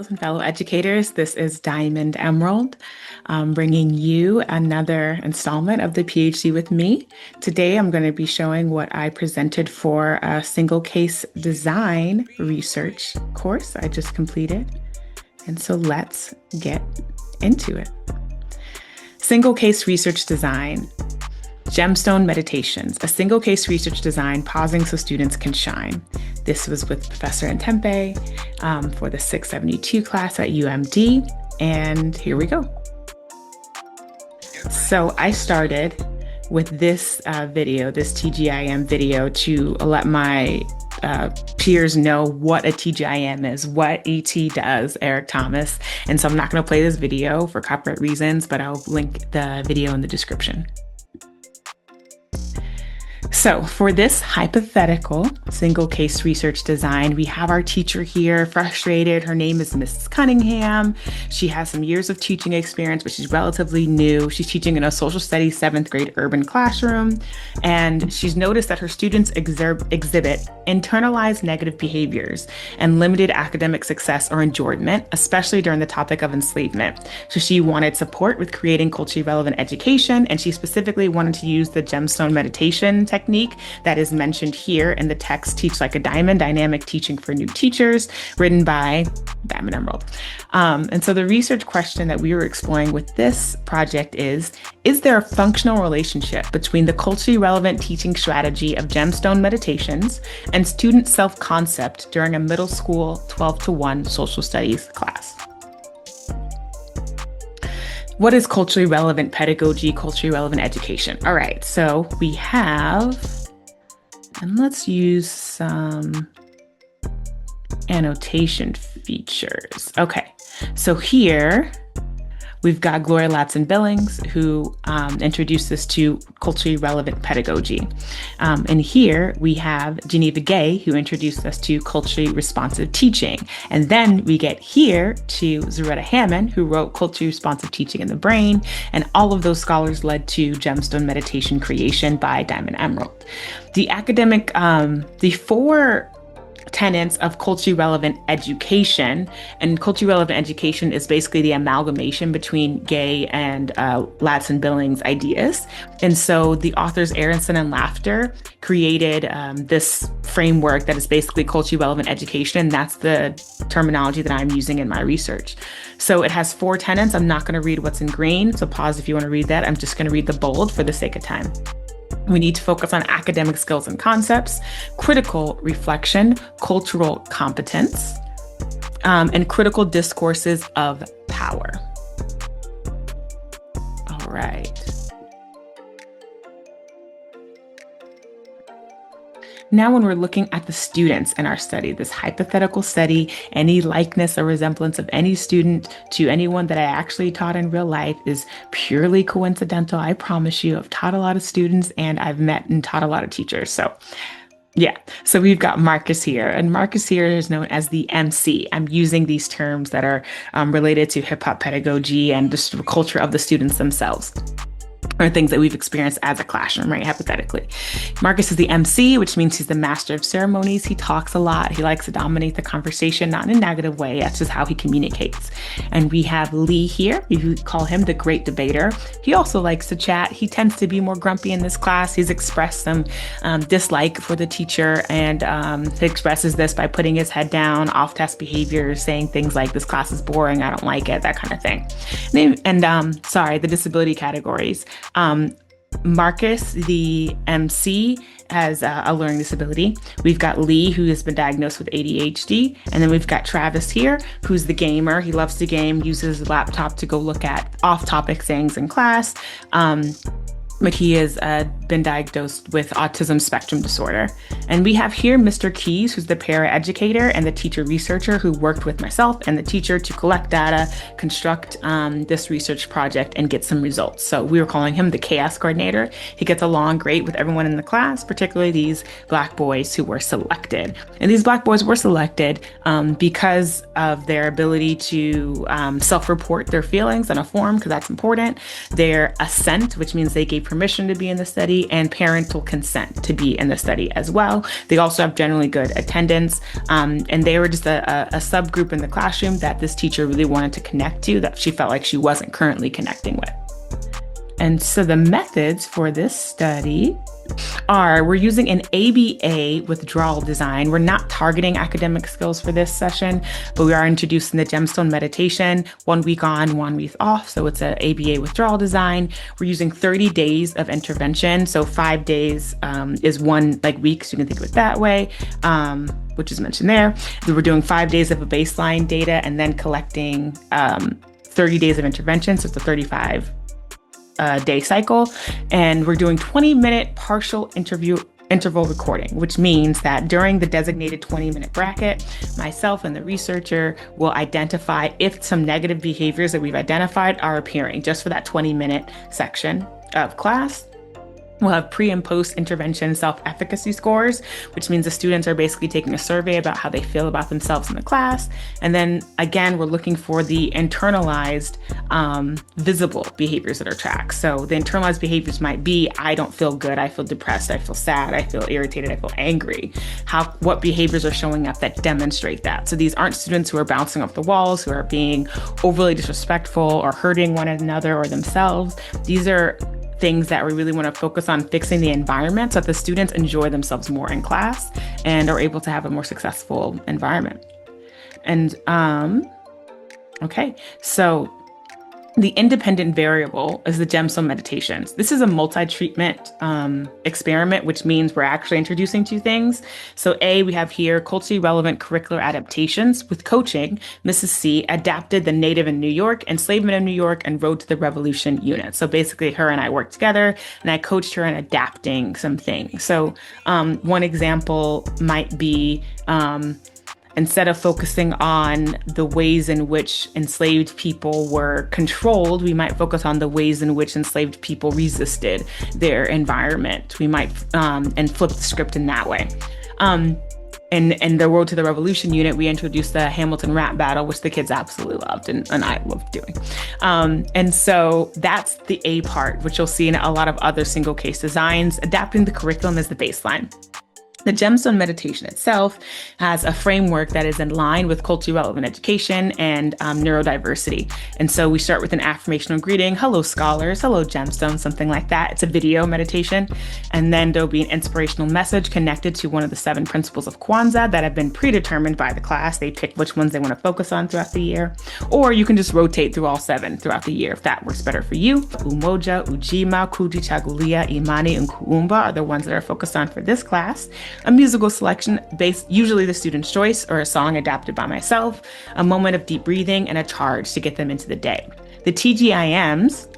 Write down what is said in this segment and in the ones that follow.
and fellow educators. This is Diamond Emerald, bringing you another installment of the PhD with me. Today, I'm going to be showing what I presented for a single case design research course I just completed. And so let's get into it. Single case research design. Gemstone Meditations, a single case research design, pausing so students can shine. This was with Professor Ntempe for the 672 class at UMD, and here we go. So I started with this video, this TGIM video, to let my peers know what a TGIM is, what ET does, Eric Thomas. And so I'm not going to play this video for copyright reasons, but I'll link the video in the description. So for this hypothetical single case research design, we have our teacher here, frustrated. Her name is Mrs. Cunningham. She has some years of teaching experience, but she's relatively new. She's teaching in a social studies 7th grade urban classroom. And she's noticed that her students exhibit internalized negative behaviors and limited academic success or enjoyment, especially during the topic of enslavement. So she wanted support with creating culturally relevant education. And she specifically wanted to use the gemstone meditation technique that is mentioned here in the text, Teach Like a Diamond, Dynamic Teaching for New Teachers, written by Diamond Emerald. And so the research question that we were exploring with this project is there a functional relationship between the culturally relevant teaching strategy of gemstone meditations and student self-concept during a middle school 12-to-1 social studies class? What is culturally relevant pedagogy, culturally relevant education? All right, so we have, and let's use some annotation features. Okay, so here we've got Gloria Latson-Billings, who introduced us to culturally relevant pedagogy. And here we have Geneva Gay, who introduced us to culturally responsive teaching. And then we get here to Zaretta Hammond, who wrote Culturally Responsive Teaching in the Brain. And all of those scholars led to gemstone meditation creation by Diamond Emerald. The academic, the four tenets of culturally relevant education, and culturally relevant education is basically the amalgamation between Gay and Latson-Billings ideas. And so the authors Aronson and Laughter created this framework that is basically culturally relevant education, and that's the terminology that I'm using in my research. So it has 4 tenets. I'm not going to read what's in green, so pause if you want to read that. I'm just going to read the bold for the sake of time. We need to focus on academic skills and concepts, critical reflection, cultural competence, and critical discourses of power. All right. Now, when we're looking at the students in our study, this hypothetical study, any likeness or resemblance of any student to anyone that I actually taught in real life is purely coincidental. I promise you, I've taught a lot of students and I've met and taught a lot of teachers. So yeah, so we've got Marcus here, and Marcus here is known as the MC. I'm using these terms that are related to hip hop pedagogy and just the culture of the students themselves, or things that we've experienced as a classroom, right? Hypothetically. Marcus is the MC, which means he's the master of ceremonies. He talks a lot. He likes to dominate the conversation, not in a negative way. That's just how he communicates. And we have Lee here. We call him the great debater. He also likes to chat. He tends to be more grumpy in this class. He's expressed some dislike for the teacher, and he expresses this by putting his head down, off-task behaviors, saying things like, this class is boring, I don't like it, that kind of thing. And the disability categories. Marcus, the MC, has a learning disability. We've got Lee, who has been diagnosed with ADHD. And then we've got Travis here, who's the gamer. He loves to game, uses his laptop to go look at off-topic things in class. But he has been diagnosed with autism spectrum disorder. And we have here Mr. Keys, who's the paraeducator and the teacher researcher who worked with myself and the teacher to collect data, construct this research project, and get some results. So we were calling him the chaos coordinator. He gets along great with everyone in the class, particularly these Black boys who were selected. And these Black boys were selected because of their ability to self-report their feelings on a form, because that's important. Their assent, which means they gave permission to be in the study, study and parental consent to be in the study as well. They also have generally good attendance, and they were just a subgroup in the classroom that this teacher really wanted to connect to that she felt like she wasn't currently connecting with. And so the methods for this study are, we're using an ABA withdrawal design. We're not targeting academic skills for this session, but we are introducing the gemstone meditation, 1 week on, 1 week off. So it's an ABA withdrawal design. We're using 30 days of intervention. So 5 days is one week, so you can think of it that way. Which is mentioned there. So we're doing 5 days of a baseline data and then collecting 30 days of intervention. So it's a 35 day cycle, and we're doing 20-minute partial interval recording, which means that during the designated 20-minute bracket, myself and the researcher will identify if some negative behaviors that we've identified are appearing just for that 20-minute section of class. We'll have pre and post intervention self-efficacy scores, which means the students are basically taking a survey about how they feel about themselves in the class. And then again, we're looking for the internalized visible behaviors that are tracked. So the internalized behaviors might be, I don't feel good, I feel depressed, I feel sad, I feel irritated, I feel angry. What behaviors are showing up that demonstrate that? So these aren't students who are bouncing off the walls, who are being overly disrespectful or hurting one another or themselves. These are things that we really want to focus on fixing the environment so that the students enjoy themselves more in class and are able to have a more successful environment. And okay, so the independent variable is the gemstone meditations. This is a multi-treatment experiment, which means we're actually introducing two things. So we have here culturally relevant curricular adaptations. With coaching, Mrs. C adapted The Native in New York, Enslavement in New York, and Road to the Revolution unit. So basically her and I worked together and I coached her in adapting some things. So one example might be, instead of focusing on the ways in which enslaved people were controlled, we might focus on the ways in which enslaved people resisted their environment. We might and flip the script in that way. In the Road to the Revolution unit, we introduced the Hamilton rap battle, which the kids absolutely loved and I loved doing. And so that's the A part, which you'll see in a lot of other single case designs. Adapting the curriculum is the baseline. The gemstone meditation itself has a framework that is in line with culturally relevant education and neurodiversity. And so we start with an affirmational greeting, hello scholars, hello gemstones, something like that. It's a video meditation. And then there'll be an inspirational message connected to one of the 7 principles of Kwanzaa that have been predetermined by the class. They pick which ones they want to focus on throughout the year. Or you can just rotate through all 7 throughout the year if that works better for you. Umoja, Ujima, Kujichagulia, Imani, and Kuumba are the ones that are focused on for this class. A musical selection based, usually the student's choice, or a song adapted by myself, a moment of deep breathing, and a charge to get them into the day. The TGIMs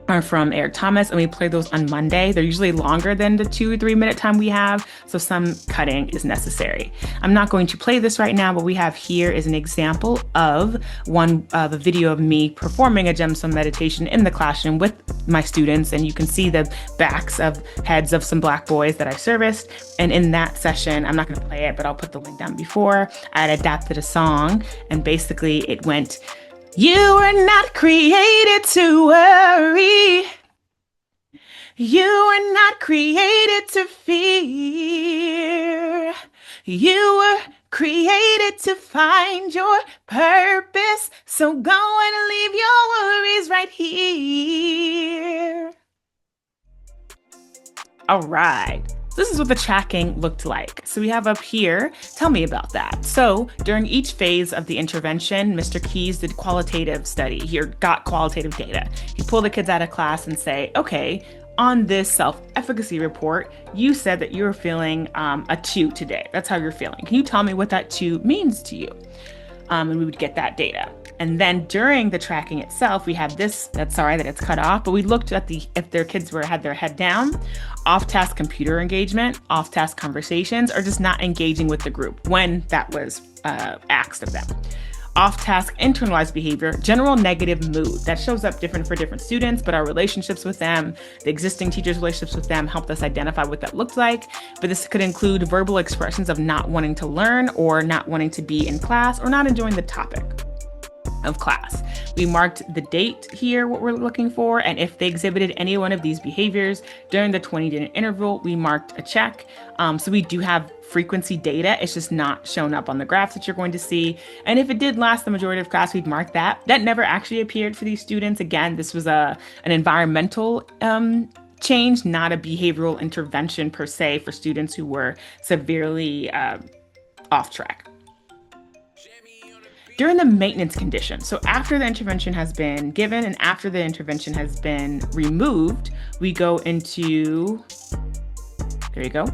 are from Eric Thomas, and we play those on Monday. They're usually longer than the 2 or 3 minute time we have, so some cutting is necessary. I'm not going to play this right now, but we have here is an example of a video of me performing a gemstone meditation in the classroom with my students, and you can see the backs of heads of some Black boys that I serviced. And in that session, I'm not going to play it, but I'll put the link down before. I had adapted a song, and basically it went, you were not created to worry. You were not created to fear. You were created to find your purpose. So go and leave your worries right here. All right. This is what the tracking looked like. So we have up here, tell me about that. So during each phase of the intervention, Mr. Keys did qualitative study. He got qualitative data. He pulled the kids out of class and say, okay, on this self-efficacy report, you said that you were feeling a 2 today. That's how you're feeling. Can you tell me what that 2 means to you? And we would get that data. And then during the tracking itself, we have this, that's sorry that it's cut off, but we looked at if their kids had their head down, off-task computer engagement, off-task conversations, or just not engaging with the group when that was asked of them. Off-task internalized behavior, general negative mood. That shows up different for different students, but our relationships with them, the existing teachers' relationships with them helped us identify what that looked like. But this could include verbal expressions of not wanting to learn or not wanting to be in class or not enjoying the topic. of class. We marked the date here, what we're looking for, and if they exhibited any one of these behaviors during the 20-minute interval, we marked a check. So we do have frequency data. It's just not shown up on the graphs that you're going to see. And if it did last the majority of class, we'd mark that. That never actually appeared for these students. Again, this was an environmental change, not a behavioral intervention per se for students who were severely off track. During the maintenance condition, so after the intervention has been given and after the intervention has been removed, we go into, there you go.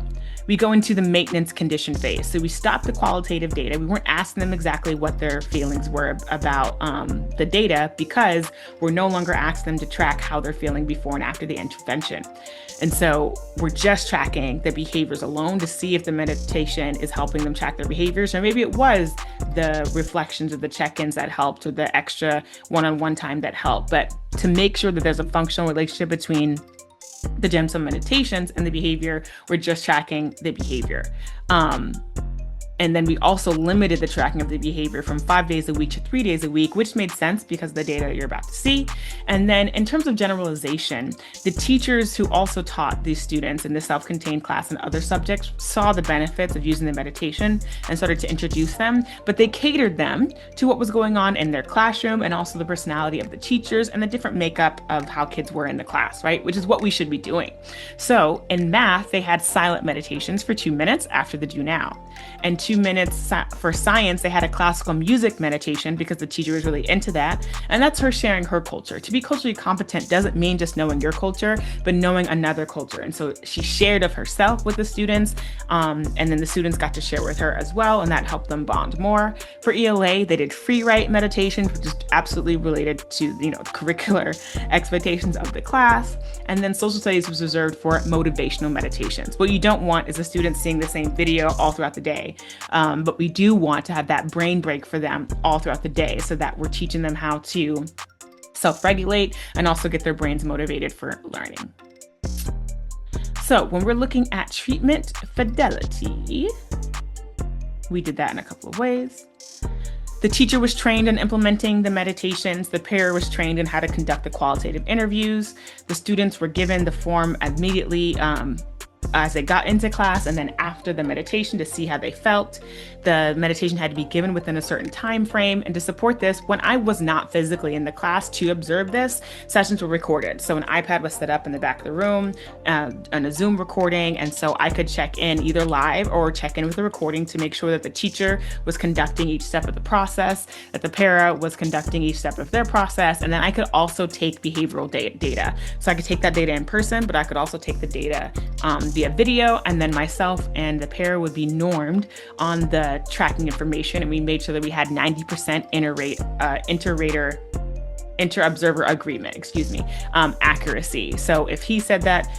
We go into the maintenance condition phase. So we stop the qualitative data. We weren't asking them exactly what their feelings were about the data because we're no longer asking them to track how they're feeling before and after the intervention. And so we're just tracking the behaviors alone to see if the meditation is helping them track their behaviors, or maybe it was the reflections of the check-ins that helped or the extra one-on-one time that helped. But to make sure that there's a functional relationship between the gentle meditations and the behavior, we're just tracking the behavior. And then we also limited the tracking of the behavior from 5 days a week to 3 days a week, which made sense because of the data you're about to see. And then in terms of generalization, the teachers who also taught these students in the self-contained class and other subjects saw the benefits of using the meditation and started to introduce them, but they catered them to what was going on in their classroom and also the personality of the teachers and the different makeup of how kids were in the class, right? Which is what we should be doing. So in math, they had silent meditations for 2 minutes after the do now. And 2 minutes for science, they had a classical music meditation because the teacher was really into that. And that's her sharing her culture. To be culturally competent doesn't mean just knowing your culture, but knowing another culture. And so she shared of herself with the students, and then the students got to share with her as well, and that helped them bond more. For ELA, they did free write meditations, which is absolutely related to, the curricular expectations of the class. And then social studies was reserved for motivational meditations. What you don't want is a student seeing the same video all throughout the day. But we do want to have that brain break for them all throughout the day so that we're teaching them how to self-regulate and also get their brains motivated for learning. So when we're looking at treatment fidelity, we did that in a couple of ways. The teacher was trained in implementing the meditations. The pair was trained in how to conduct the qualitative interviews. The students were given the form immediately as they got into class and then after the meditation to see how they felt. The meditation had to be given within a certain time frame. And to support this, when I was not physically in the class to observe this, sessions were recorded. So an iPad was set up in the back of the room and a Zoom recording. And so I could check in either live or check in with the recording to make sure that the teacher was conducting each step of the process, that the para was conducting each step of their process. And then I could also take behavioral data. So I could take that data in person, but I could also take the data via video, and then myself and the pair would be normed on the tracking information, and we made sure that we had 90% inter-observer agreement, accuracy. So if he said that,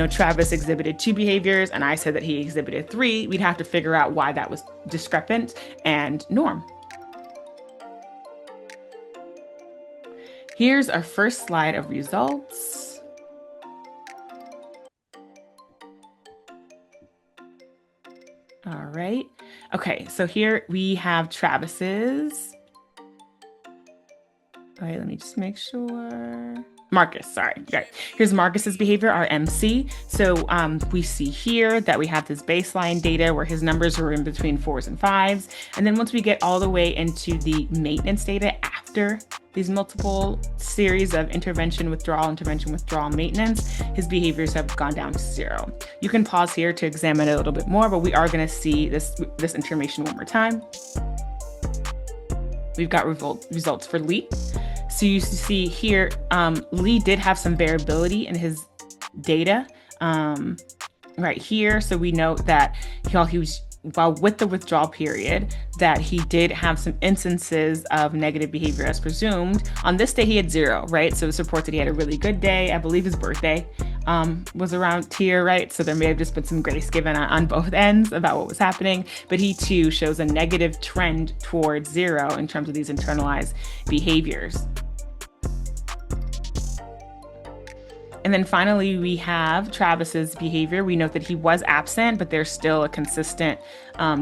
Travis exhibited 2 behaviors and I said that he exhibited 3, we'd have to figure out why that was discrepant and norm. Here's our first slide of results. All right. Okay, so here we have Travis's. All right, let me just make sure. Marcus, sorry. Okay. Here's Marcus's behavior, our MC. So we see here that we have this baseline data where his numbers were in between 4s and 5s. And then once we get all the way into the maintenance data after these multiple series of intervention, withdrawal, maintenance, his behaviors have gone down to 0. You can pause here to examine it a little bit more, but we are going to see this information one more time. We've got results for Lee. So you see here, Lee did have some variability in his data right here. So we note that while with the withdrawal period, that he did have some instances of negative behavior as presumed. On this day, he had 0, right? So it supports that he had a really good day. I believe his birthday was around here, right? So there may have just been some grace given on both ends about what was happening. But he too shows a negative trend towards 0 in terms of these internalized behaviors. And then finally, we have Travis's behavior. We note that he was absent, but there's still a consistent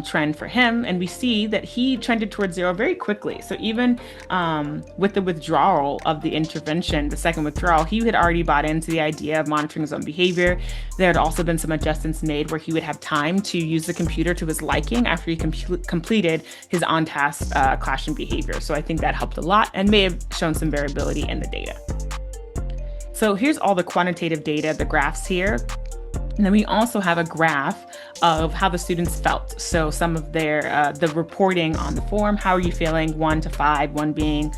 trend for him. And we see that he trended towards zero very quickly. So even with the withdrawal of the intervention, the second withdrawal, he had already bought into the idea of monitoring his own behavior. There had also been some adjustments made where he would have time to use the computer to his liking after he completed his on-task classroom behavior. So I think that helped a lot and may have shown some variability in the data. So here's all the quantitative data, the graphs here. And then we also have a graph of how the students felt. So some of their the reporting on the form. How are you feeling? 1 to 5, 1 being,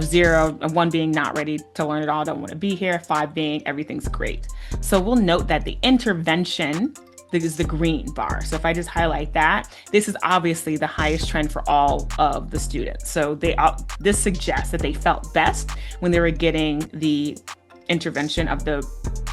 0, and 1 being not ready to learn at all, don't want to be here. 5 being everything's great. So we'll note that the intervention is the green bar. So if I just highlight that, this is obviously the highest trend for all of the students. So this suggests that they felt best when they were getting the intervention of the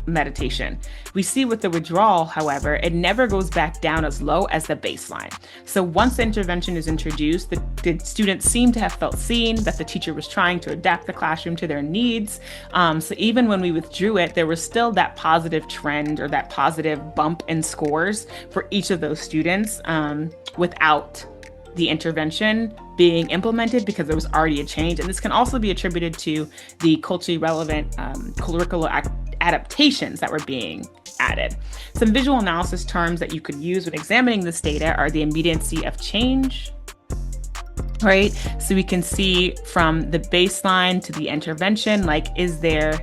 meditation. We see with the withdrawal, however, it never goes back down as low as the baseline. So once the intervention is introduced, the students seem to have felt seen, that the teacher was trying to adapt the classroom to their needs. So even when we withdrew it, there was still that positive trend or that positive bump in scores for each of those students without the intervention being implemented, because there was already a change. And this can also be attributed to the culturally relevant curricular adaptations that were being added. Some visual analysis terms that you could use when examining this data are the immediacy of change, right? So we can see from the baseline to the intervention, like, is there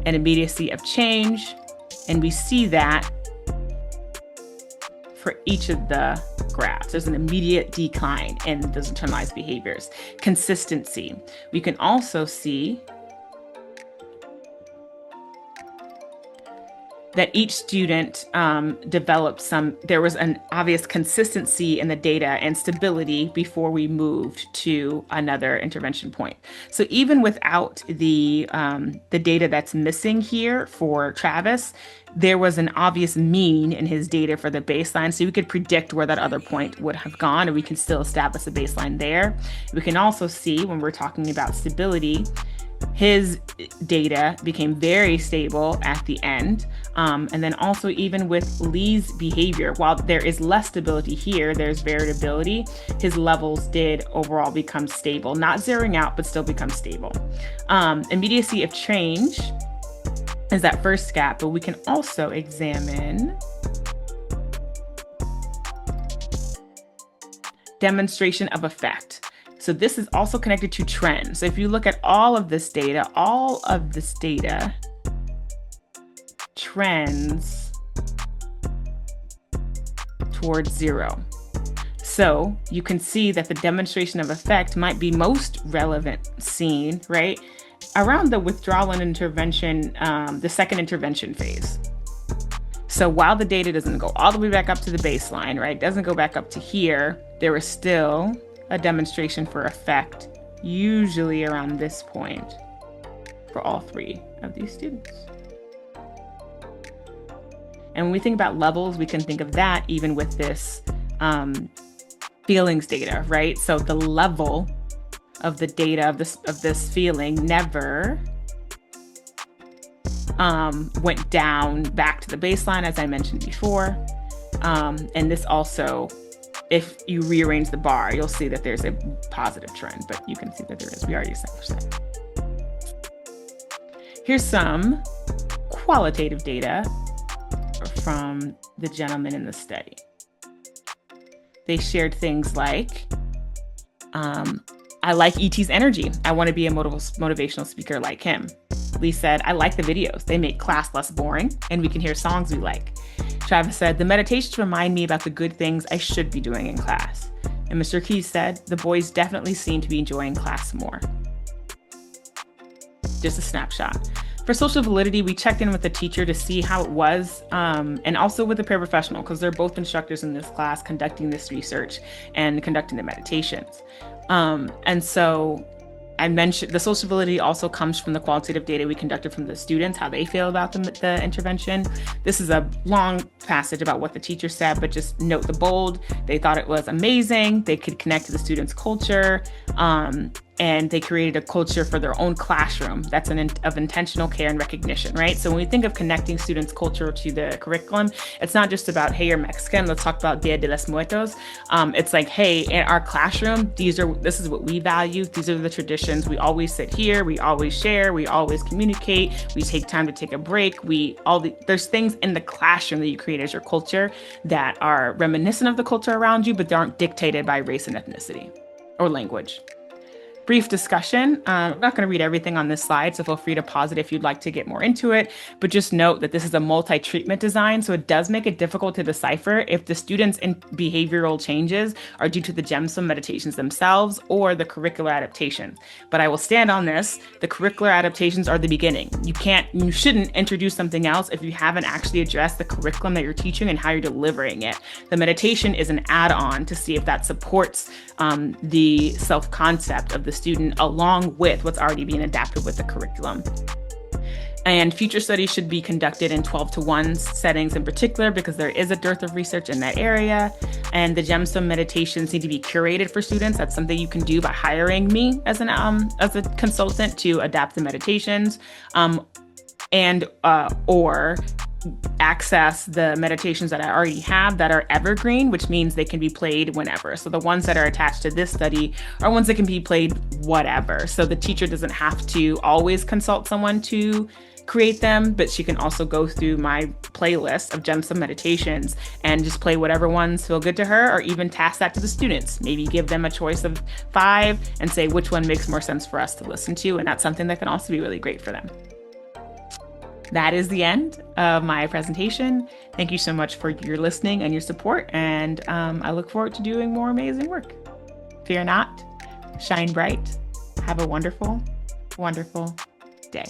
an immediacy of change? And we see that for each of the graphs. There's an immediate decline in those internalized behaviors. Consistency. We can also see that each student developed there was an obvious consistency in the data and stability before we moved to another intervention point. So even without the data that's missing here for Travis, there was an obvious mean in his data for the baseline. So we could predict where that other point would have gone, and we can still establish a baseline there. We can also see when we're talking about stability, his data became very stable at the end. And then also even with Lee's behavior, while there is less stability here, there's variability, his levels did overall become stable, not zeroing out, but still become stable. Immediacy of change is that first gap, but we can also examine demonstration of effect. So this is also connected to trends. So if you look at all of this data trends towards zero. So you can see that the demonstration of effect might be most relevant seen, right, around the withdrawal and intervention, the second intervention phase. So while the data doesn't go all the way back up to the baseline, right, doesn't go back up to here, there is still a demonstration for effect, usually around this point for all 3 of these students. And when we think about levels, we can think of that even with this feelings data, right? So the level of the data of this feeling never went down back to the baseline, as I mentioned before. And this also, if you rearrange the bar, you'll see that there's a positive trend, but you can see that there is. We already established that. Here's some qualitative data from the gentleman in the study. They shared things like, I like ET's energy. I want to be a motivational speaker like him. Lee said, I like the videos. They make class less boring, and we can hear songs we like. Travis said, the meditations remind me about the good things I should be doing in class. And Mr. Keys said, the boys definitely seem to be enjoying class more. Just a snapshot. For social validity, we checked in with the teacher to see how it was, and also with the paraprofessional, because they're both instructors in this class conducting this research and conducting the meditations. And so I mentioned the social validity also comes from the qualitative data we conducted from the students, how they feel about the intervention. This is a long passage about what the teacher said, but just note the bold. They thought it was amazing. They could connect to the students' culture. and they created a culture for their own classroom that's of intentional care and recognition, right? So when we think of connecting students' culture to the curriculum, it's not just about, hey, you're Mexican, let's talk about Dia de los Muertos. It's like, hey, in our classroom, this is what we value. These are the traditions. We always sit here. We always share. We always communicate. We take time to take a break. There's things in the classroom that you create as your culture that are reminiscent of the culture around you, but they aren't dictated by race and ethnicity or language. Brief discussion. I'm not going to read everything on this slide, so feel free to pause it if you'd like to get more into it. But just note that this is a multi-treatment design, so it does make it difficult to decipher if the students' behavioral changes are due to the gemstone meditations themselves or the curricular adaptation. But I will stand on this. The curricular adaptations are the beginning. You shouldn't introduce something else if you haven't actually addressed the curriculum that you're teaching and how you're delivering it. The meditation is an add-on to see if that supports the self-concept of the student along with what's already being adapted with the curriculum. And future studies should be conducted in 12-to-1 settings in particular because there is a dearth of research in that area. And the gemstone meditations need to be curated for students. That's something you can do by hiring me as a consultant to adapt the meditations, or access the meditations that I already have that are evergreen, which means they can be played whenever. So the ones that are attached to this study are ones that can be played whatever. So the teacher doesn't have to always consult someone to create them, but she can also go through my playlist of gemstone meditations and just play whatever ones feel good to her, or even task that to the students. Maybe give them a choice of 5 and say which one makes more sense for us to listen to. And that's something that can also be really great for them. That is the end of my presentation. Thank you so much for your listening and your support, and I look forward to doing more amazing work. Fear not, shine bright, have a wonderful, wonderful day.